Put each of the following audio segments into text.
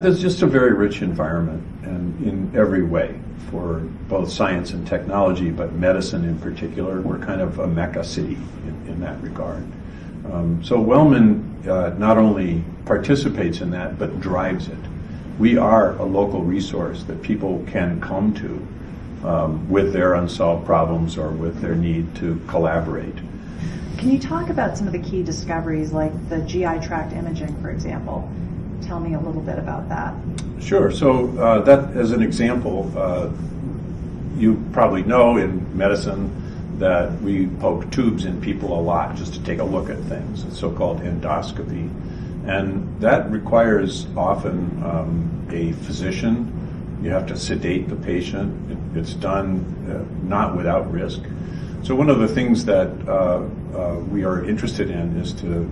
It's just a very rich environment, and in every way, for both science and technology, but medicine in particular. We're kind of a mecca city in that regard. So WellMan not only participates in that, but drives it. We are a local resource that people can come to with their unsolved problems or with their need to collaborate. Can you talk about some of the key discoveries, like the GI tract imaging, for example? Tell me a little bit about that. Sure. So that, as an example, you probably know in medicine that we poke tubes in people a lot just to take a look at things. It's so-called endoscopy. And that requires often a physician. You have to sedate the patient. It's done not without risk. So one of the things that we are interested in is to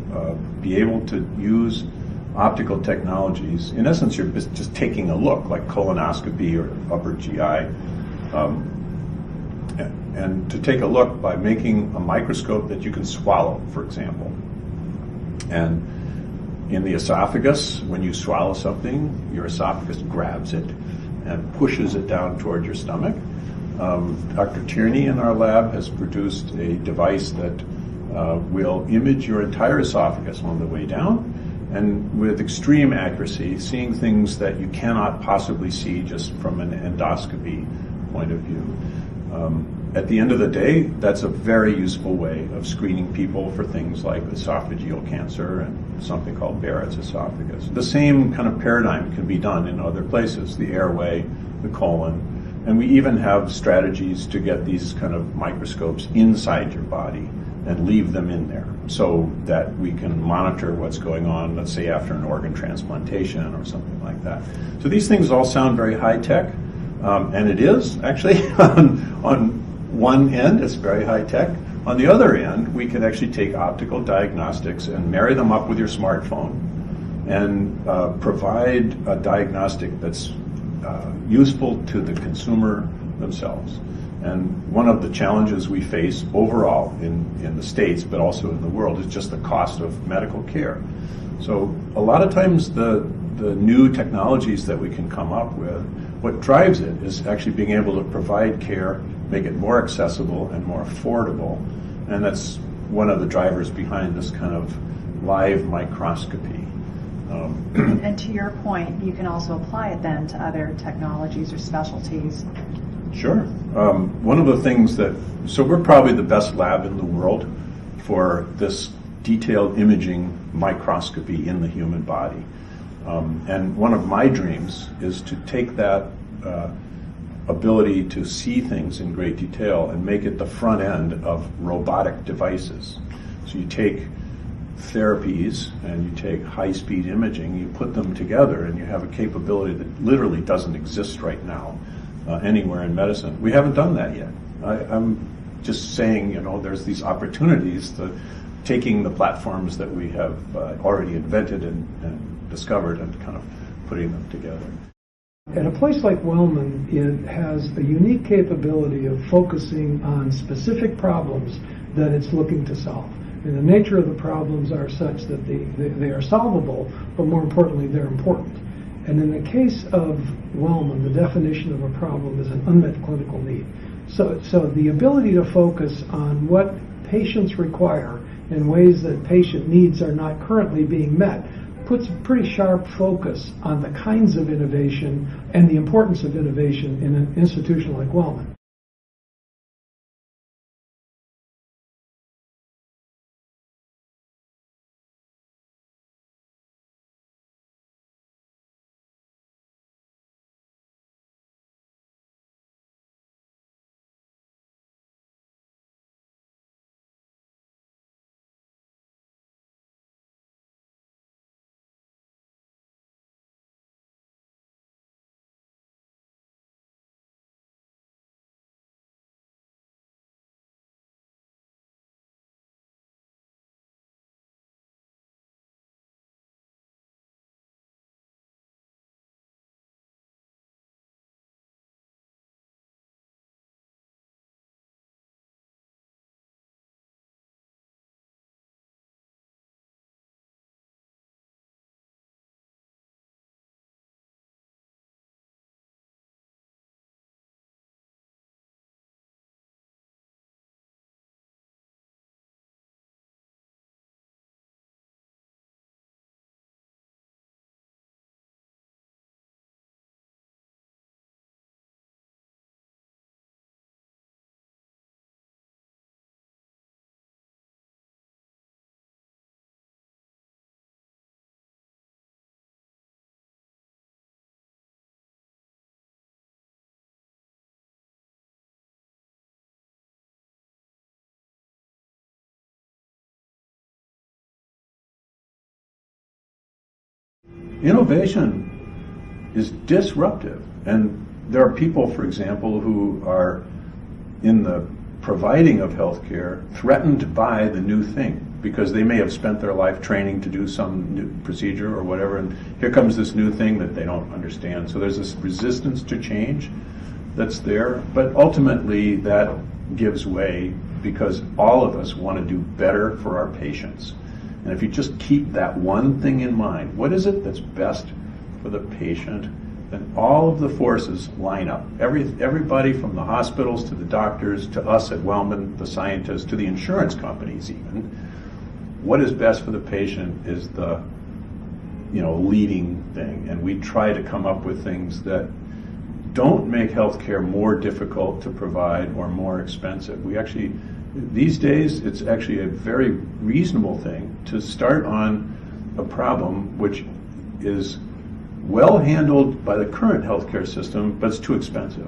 be able to use optical technologies. In essence, you're just taking a look, like colonoscopy or upper GI, and to take a look by making a microscope that you can swallow, for example. And in the esophagus, when you swallow something, your esophagus grabs it and pushes it down toward your stomach. Dr. Tierney in our lab has produced a device that will image your entire esophagus on the way down, and with extreme accuracy, seeing things that you cannot possibly see just from an endoscopy point of view. At the end of the day, that's a very useful way of screening people for things like esophageal cancer and something called Barrett's esophagus. The same kind of paradigm can be done in other places, the airway, the colon, and we even have strategies to get these kind of microscopes inside your body and leave them in there so that we can monitor what's going on, let's say after an organ transplantation or something like that. So these things all sound very high tech, and it is actually on one end it's very high tech. On the other end, we can actually take optical diagnostics and marry them up with your smartphone and provide a diagnostic that's useful to the consumer themselves. And one of the challenges we face overall in the States, but also in the world, is just the cost of medical care. So a lot of times the new technologies that we can come up with, what drives it is actually being able to provide care, make it more accessible and more affordable. And that's one of the drivers behind this kind of live microscopy. And to your point, you can also apply it then to other technologies or specialties. Sure. One of the things so we're probably the best lab in the world for this detailed imaging microscopy in the human body. And one of my dreams is to take that ability to see things in great detail and make it the front end of robotic devices. So you take therapies and you take high-speed imaging, you put them together, and you have a capability that literally doesn't exist right now anywhere in medicine. We haven't done that yet. I'm just saying, there's these opportunities to taking the platforms that we have already invented and discovered and kind of putting them together. At a place like WellMan, it has a unique capability of focusing on specific problems that it's looking to solve. And the nature of the problems are such that they are solvable, but more importantly, they're important. And in the case of WellMan, the definition of a problem is an unmet clinical need. So the ability to focus on what patients require in ways that patient needs are not currently being met puts a pretty sharp focus on the kinds of innovation and the importance of innovation in an institution like WellMan. Innovation is disruptive. And there are people, for example, who are in the providing of healthcare threatened by the new thing because they may have spent their life training to do some new procedure or whatever, and here comes this new thing that they don't understand. So there's this resistance to change that's there, but ultimately that gives way because all of us want to do better for our patients. And if you just keep that one thing in mind, what is it that's best for the patient, then all of the forces line up. Everybody from the hospitals to the doctors to us at WellMan, the scientists, to the insurance companies even, what is best for the patient is the leading thing. And we try to come up with things that don't make healthcare more difficult to provide or more expensive. We actually, these days, it's actually a very reasonable thing to start on a problem which is well handled by the current healthcare system, but it's too expensive.